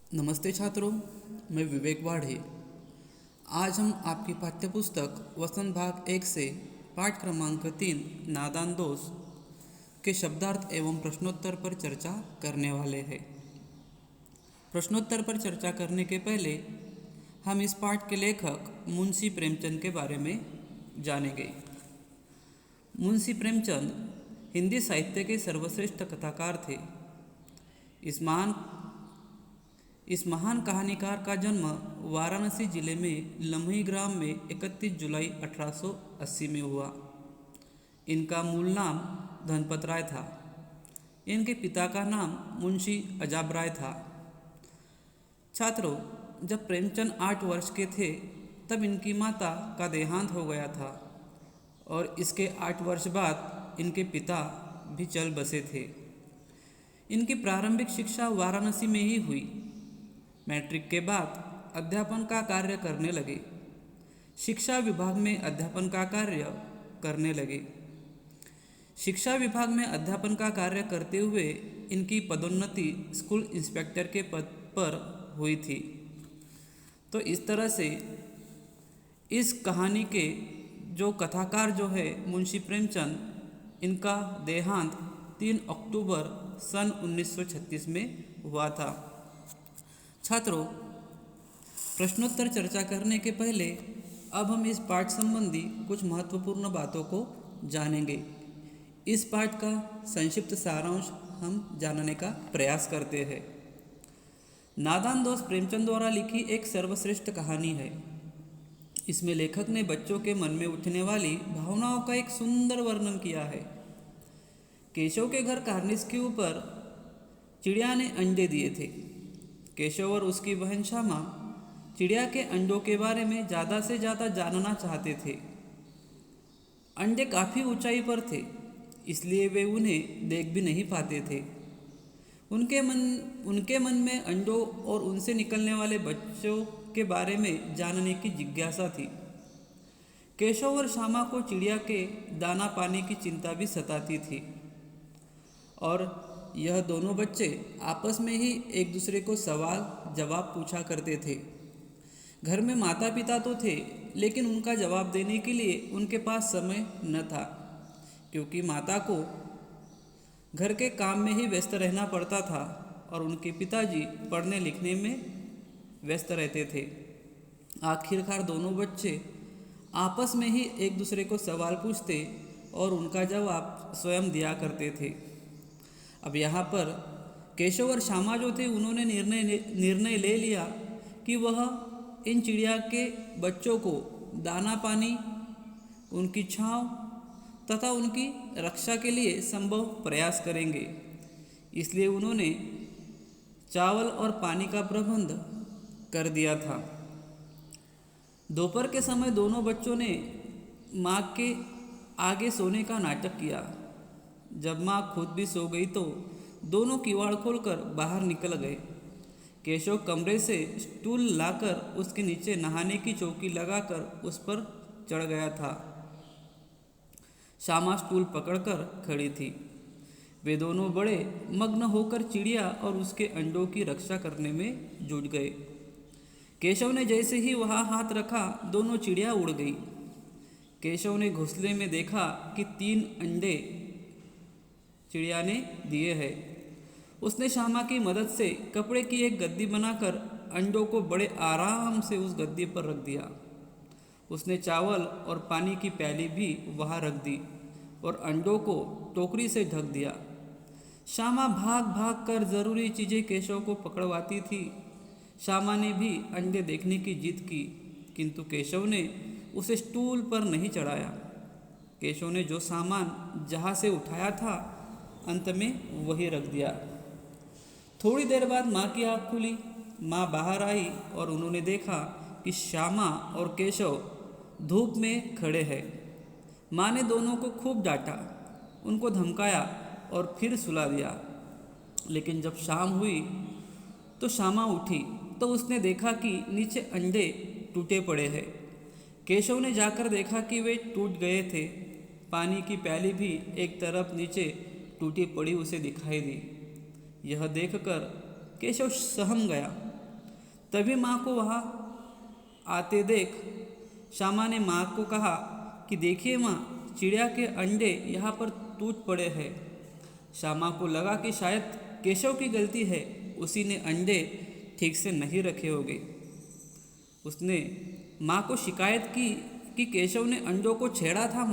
नमस्ते छात्रों, मैं विवेक वाढ़े। आज हम आपकी पाठ्यपुस्तक वसंत भाग 1 से पाठ क्रमांक 3 नादान दोष के शब्दार्थ एवं प्रश्नोत्तर पर चर्चा करने वाले हैं। प्रश्नोत्तर पर चर्चा करने के पहले हम इस पाठ के लेखक मुंशी प्रेमचंद के बारे में जानेंगे। मुंशी प्रेमचंद हिंदी साहित्य के सर्वश्रेष्ठ कथाकार थे। इस महान कहानीकार का जन्म वाराणसी जिले में लम्ही ग्राम में 31 जुलाई 1880 में हुआ। इनका मूल नाम धनपत राय था। इनके पिता का नाम मुंशी अजाब राय था। छात्रों, जब प्रेमचंद 8 वर्ष के थे तब इनकी माता का देहांत हो गया था और इसके 8 वर्ष बाद इनके पिता भी चल बसे थे। इनकी प्रारंभिक शिक्षा वाराणसी में ही हुई। मैट्रिक के बाद अध्यापन का कार्य करने लगे। शिक्षा विभाग में अध्यापन का कार्य करने लगे। शिक्षा विभाग में अध्यापन का कार्य करते हुए इनकी पदोन्नति स्कूल इंस्पेक्टर के पद पर हुई थी। तो इस तरह से इस कहानी के जो कथाकार जो है मुंशी प्रेमचंद, इनका देहांत 3 अक्टूबर सन 1936 में हुआ था। छात्रों, प्रश्नोत्तर चर्चा करने के पहले अब हम इस पाठ संबंधी कुछ महत्वपूर्ण बातों को जानेंगे। इस पाठ का संक्षिप्त सारांश हम जानने का प्रयास करते हैं। नादान दोष प्रेमचंद द्वारा लिखी एक सर्वश्रेष्ठ कहानी है। इसमें लेखक ने बच्चों के मन में उठने वाली भावनाओं का एक सुंदर वर्णन किया है। केशव के घर कार्निस के ऊपर चिड़िया ने अंडे दिए थे। केशव और उसकी बहन श्यामा चिड़िया के अंडों के बारे में ज़्यादा से ज़्यादा जानना चाहते थे। अंडे काफ़ी ऊंचाई पर थे, इसलिए वे उन्हें देख भी नहीं पाते थे। उनके मन में अंडों और उनसे निकलने वाले बच्चों के बारे में जानने की जिज्ञासा थी। केशव और श्यामा को चिड़िया के दाना पानी की चिंता भी सताती थी और यह दोनों बच्चे आपस में ही एक दूसरे को सवाल जवाब पूछा करते थे। घर में माता पिता तो थे, लेकिन उनका जवाब देने के लिए उनके पास समय न था, क्योंकि माता को घर के काम में ही व्यस्त रहना पड़ता था और उनके पिताजी पढ़ने लिखने में व्यस्त रहते थे। आखिरकार दोनों बच्चे आपस में ही एक दूसरे को सवाल पूछते और उनका जवाब स्वयं दिया करते थे। अब यहाँ पर केशव और श्यामा जो थे, उन्होंने निर्णय ले लिया कि वह इन चिड़िया के बच्चों को दाना पानी, उनकी छांव तथा उनकी रक्षा के लिए संभव प्रयास करेंगे। इसलिए उन्होंने चावल और पानी का प्रबंध कर दिया था। दोपहर के समय दोनों बच्चों ने माँ के आगे सोने का नाटक किया। जब माँ खुद भी सो गई तो दोनों किवाड़ खोलकर बाहर निकल गए। केशव कमरे से स्टूल लाकर उसके नीचे नहाने की चौकी लगाकर उस पर चढ़ गया था। श्यामा स्टूल पकड़कर खड़ी थी। वे दोनों बड़े मग्न होकर चिड़िया और उसके अंडों की रक्षा करने में जुट गए। केशव ने जैसे ही वहाँ हाथ रखा, दोनों चिड़िया उड़ गई। केशव ने घोंसले में देखा कि 3 अंडे चिड़िया ने दिए हैं। उसने श्यामा की मदद से कपड़े की एक गद्दी बनाकर अंडों को बड़े आराम से उस गद्दी पर रख दिया। उसने चावल और पानी की प्याली भी वहाँ रख दी और अंडों को टोकरी से ढक दिया। श्यामा भाग भाग कर ज़रूरी चीज़ें केशव को पकड़वाती थी। श्यामा ने भी अंडे देखने की जिद की, किंतु केशव ने उसे स्टूल पर नहीं चढ़ाया। केशव ने जो सामान जहाँ से उठाया था, अंत में वही रख दिया। थोड़ी देर बाद माँ की आँख खुली। माँ बाहर आई और उन्होंने देखा कि श्यामा और केशव धूप में खड़े हैं। माँ ने दोनों को खूब डांटा, उनको धमकाया और फिर सुला दिया। लेकिन जब शाम हुई तो श्यामा उठी तो उसने देखा कि नीचे अंडे टूटे पड़े हैं। केशव ने जाकर देखा कि वे टूट गए थे। पानी की प्याली भी एक तरफ नीचे टूटी पड़ी उसे दिखाई दी। यह देखकर केशव सहम गया तभी माँ को वहाँ आते देख श्यामा ने माँ को कहा कि देखिए माँ, चिड़िया के अंडे यहाँ पर टूट पड़े हैं। श्यामा को लगा कि शायद केशव की गलती है, उसी ने अंडे ठीक से नहीं रखे होंगे। उसने माँ को शिकायत की कि केशव ने अंडों को छेड़ा था।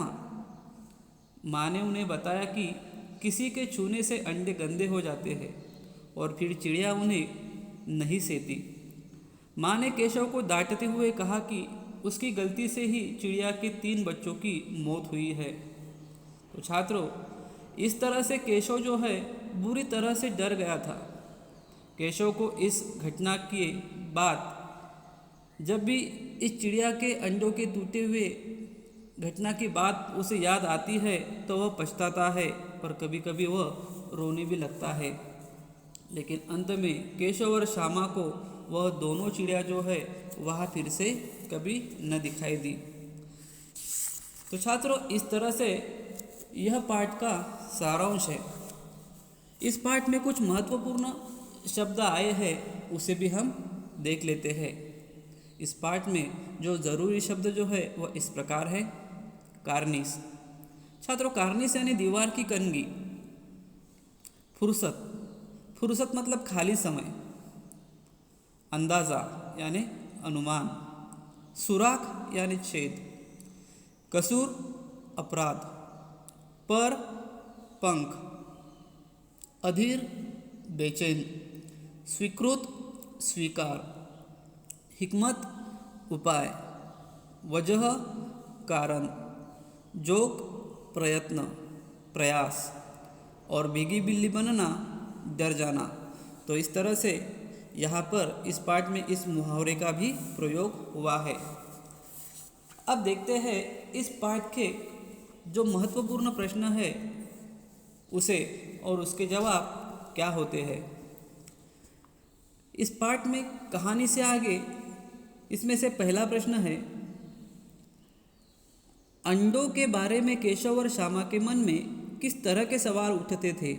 माँ ने उन्हें बताया कि किसी के छूने से अंडे गंदे हो जाते हैं और फिर चिड़िया उन्हें नहीं सेती। माँ ने केशव को डांटते हुए कहा कि उसकी गलती से ही चिड़िया के 3 बच्चों की मौत हुई है। तो छात्रों, इस तरह से केशव जो है बुरी तरह से डर गया था। केशव को इस घटना के बाद जब भी इस चिड़िया के अंडों के टूटे हुए घटना की बात उसे याद आती है तो वह पछताता है और कभी कभी वह रोने भी लगता है। लेकिन अंत में केशव और श्यामा को वह दोनों चिड़िया जो है वह फिर से कभी न दिखाई दी। तो छात्रों, इस तरह से यह पाठ का सारांश है। इस पाठ में कुछ महत्वपूर्ण शब्द आए हैं, उसे भी हम देख लेते हैं। इस पाठ में जो ज़रूरी शब्द जो है वह इस प्रकार है। कार्निस। छात्रों, कार्निस यानी दीवार की कंघी। फुर्सत, फुर्सत मतलब खाली समय। अंदाज़ा यानी अनुमान। सुराख यानी छेद। कसूर अपराध। पर पंख। अधीर बेचैन। स्वीकृत स्वीकार। हिकमत उपाय। वजह कारण। जोक प्रयत्न प्रयास। और भीगी बिल्ली बनना डर जाना। तो इस तरह से यहाँ पर इस पाठ में इस मुहावरे का भी प्रयोग हुआ है। अब देखते हैं इस पाठ के जो महत्वपूर्ण प्रश्न है उसे और उसके जवाब क्या होते हैं। इस पाठ में कहानी से आगे इसमें से पहला प्रश्न है, अंडों के बारे में केशव और श्यामा के मन में किस तरह के सवाल उठते थे।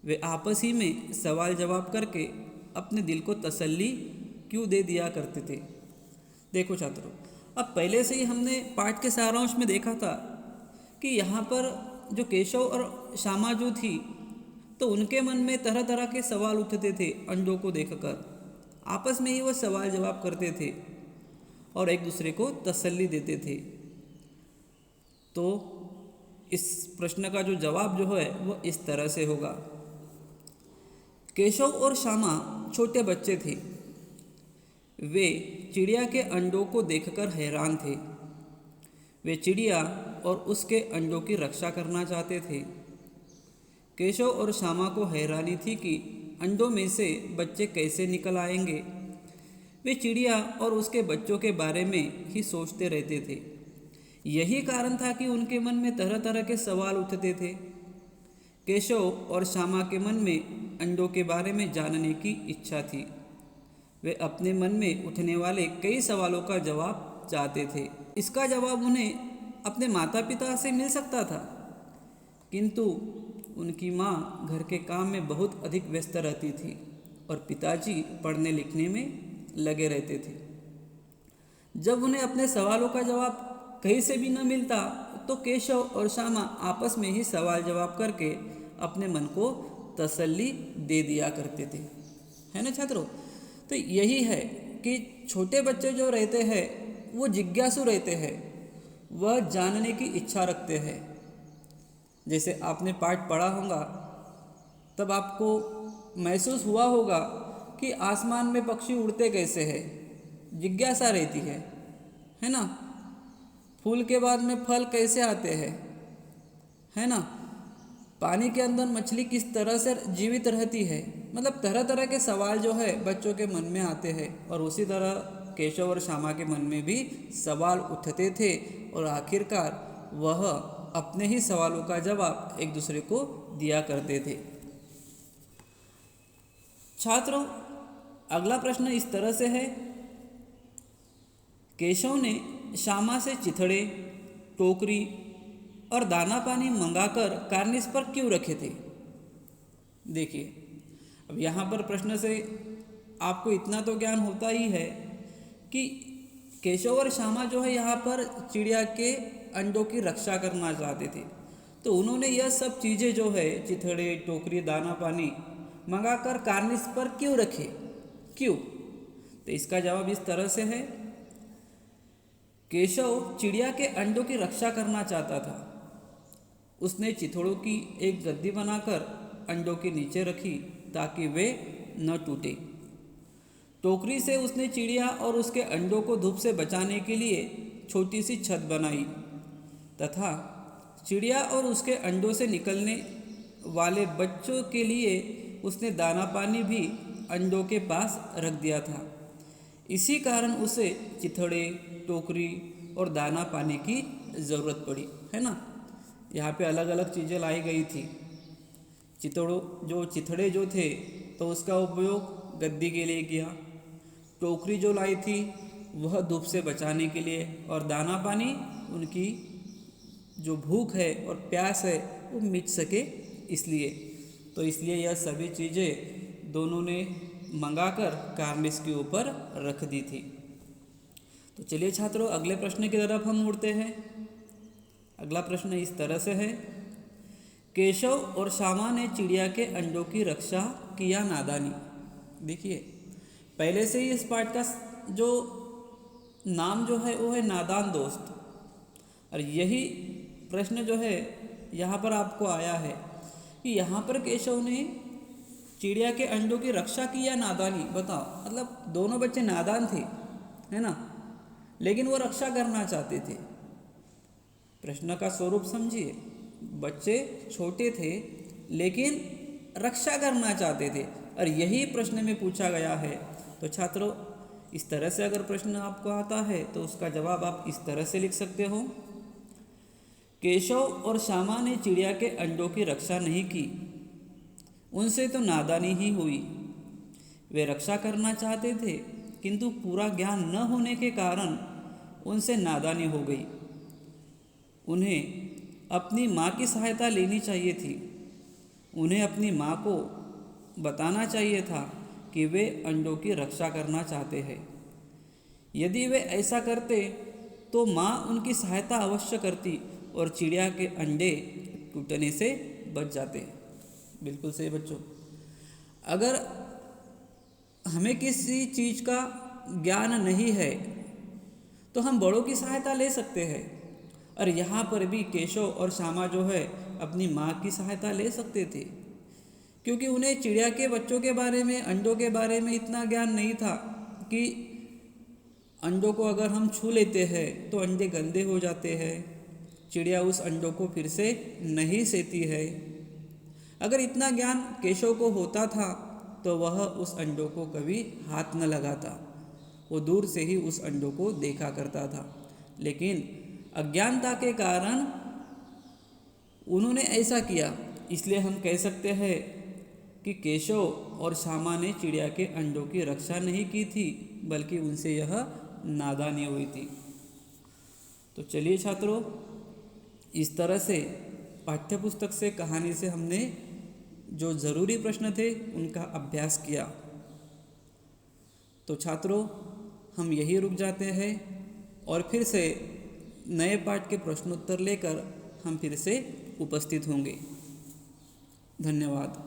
वे आपस ही में सवाल जवाब करके अपने दिल को तसल्ली क्यों दे दिया करते थे। देखो छात्रों, अब पहले से ही हमने पाठ के सारांश में देखा था कि यहाँ पर जो केशव और श्यामा जो थी तो उनके मन में तरह तरह के सवाल उठते थे। अंडों को देखकर आपस में ही वो सवाल जवाब करते थे और एक दूसरे को तसल्ली देते थे। तो इस प्रश्न का जो जवाब जो है वो इस तरह से होगा। केशव और श्यामा छोटे बच्चे थे। वे चिड़िया के अंडों को देखकर हैरान थे। वे चिड़िया और उसके अंडों की रक्षा करना चाहते थे। केशव और श्यामा को हैरानी थी कि अंडों में से बच्चे कैसे निकल आएंगे। वे चिड़िया और उसके बच्चों के बारे में ही सोचते रहते थे। यही कारण था कि उनके मन में तरह तरह के सवाल उठते थे। केशव और श्यामा के मन में अंडों के बारे में जानने की इच्छा थी। वे अपने मन में उठने वाले कई सवालों का जवाब चाहते थे। इसका जवाब उन्हें अपने माता पिता से मिल सकता था, किंतु उनकी माँ घर के काम में बहुत अधिक व्यस्त रहती थी और पिताजी पढ़ने लिखने में लगे रहते थे। जब उन्हें अपने सवालों का जवाब कहीं से भी न मिलता तो केशव और श्यामा आपस में ही सवाल जवाब करके अपने मन को तसल्ली दे दिया करते थे, है ना छात्रों। तो यही है कि छोटे बच्चे जो रहते हैं वो जिज्ञासु रहते हैं, वह जानने की इच्छा रखते हैं। जैसे आपने पाठ पढ़ा होगा तब आपको महसूस हुआ होगा कि आसमान में पक्षी उड़ते कैसे हैं, जिज्ञासा रहती है ना। फूल के बाद में फल कैसे आते हैं, है ना। पानी के अंदर मछली किस तरह से जीवित रहती है। मतलब तरह तरह के सवाल जो है बच्चों के मन में आते हैं और उसी तरह केशव और श्यामा के मन में भी सवाल उठते थे और आखिरकार वह अपने ही सवालों का जवाब एक दूसरे को दिया करते थे। छात्रों, अगला प्रश्न इस तरह से है, केशव ने श्यामा से चिथड़े, टोकरी और दाना पानी मंगाकर कार्निस पर क्यों रखे थे। देखिए, अब यहाँ पर प्रश्न से आपको इतना तो ज्ञान होता ही है कि केशव और श्यामा जो है यहाँ पर चिड़िया के अंडों की रक्षा करना चाहते थे। तो उन्होंने यह सब चीज़ें जो है चिथड़े, टोकरी, दाना पानी मंगाकर कार्निस पर क्यों रखे, क्यों? तो इसका जवाब इस तरह से है। केशव चिड़िया के अंडों की रक्षा करना चाहता था। उसने चिथड़ों की एक गद्दी बनाकर अंडों के नीचे रखी ताकि वे न टूटे। टोकरी से उसने चिड़िया और उसके अंडों को धूप से बचाने के लिए छोटी सी छत बनाई तथा चिड़िया और उसके अंडों से निकलने वाले बच्चों के लिए उसने दाना पानी भी अंडों के पास रख दिया था। इसी कारण उसे चिथड़े, टोकरी और दाना पानी की ज़रूरत पड़ी, है ना। यहाँ पे अलग अलग चीज़ें लाई गई थी। चिथड़े जो थे तो उसका उपयोग गद्दी के लिए किया। टोकरी जो लाई थी वह धूप से बचाने के लिए, और दाना पानी उनकी जो भूख है और प्यास है वो मिट सके इसलिए। तो इसलिए यह सभी चीज़ें दोनों ने मंगाकर कार्निस के ऊपर रख दी थी। तो चलिए छात्रों, अगले प्रश्न की तरफ हम मुड़ते हैं। अगला प्रश्न इस तरह से है, केशव और श्यामा ने चिड़िया के अंडों की रक्षा किया नादानी। देखिए, पहले से ही इस पाठ का जो नाम जो है वो है नादान दोस्त, और यही प्रश्न जो है यहाँ पर आपको आया है कि यहाँ पर केशव ने चिड़िया के अंडों की रक्षा की या नादानी। बताओ, मतलब दोनों बच्चे नादान थे, है ना, लेकिन वो रक्षा करना चाहते थे। प्रश्न का स्वरूप समझिए, बच्चे छोटे थे लेकिन रक्षा करना चाहते थे, और यही प्रश्न में पूछा गया है। तो छात्रों, इस तरह से अगर प्रश्न आपको आता है तो उसका जवाब आप इस तरह से लिख सकते हो, केशव और श्यामा ने चिड़िया के अंडों की रक्षा नहीं की, उनसे तो नादानी ही हुई। वे रक्षा करना चाहते थे किंतु पूरा ज्ञान न होने के कारण उनसे नादानी हो गई। उन्हें अपनी माँ की सहायता लेनी चाहिए थी। उन्हें अपनी माँ को बताना चाहिए था कि वे अंडों की रक्षा करना चाहते हैं। यदि वे ऐसा करते तो माँ उनकी सहायता अवश्य करती और चिड़िया के अंडे टूटने से बच जाते। बिल्कुल सही बच्चों। अगर हमें किसी चीज़ का ज्ञान नहीं है तो हम बड़ों की सहायता ले सकते हैं, और यहाँ पर भी केशव और श्यामा जो है अपनी माँ की सहायता ले सकते थे, क्योंकि उन्हें चिड़िया के बच्चों के बारे में, अंडों के बारे में इतना ज्ञान नहीं था कि अंडों को अगर हम छू लेते हैं तो अंडे गंदे हो जाते हैं, चिड़िया उस अंडों को फिर से नहीं सेती है। अगर इतना ज्ञान केशव को होता था तो वह उस अंडों को कभी हाथ न लगाता, वो दूर से ही उस अंडों को देखा करता था। लेकिन अज्ञानता के कारण उन्होंने ऐसा किया, इसलिए हम कह सकते हैं कि केशव और श्यामा ने चिड़िया के अंडों की रक्षा नहीं की थी, बल्कि उनसे यह नादानी हुई थी। तो चलिए छात्रों, इस तरह से पाठ्यपुस्तक से, कहानी से हमने जो ज़रूरी प्रश्न थे उनका अभ्यास किया। तो छात्रों, हम यही रुक जाते हैं और फिर से नए पाठ के प्रश्नोत्तर लेकर हम फिर से उपस्थित होंगे। धन्यवाद।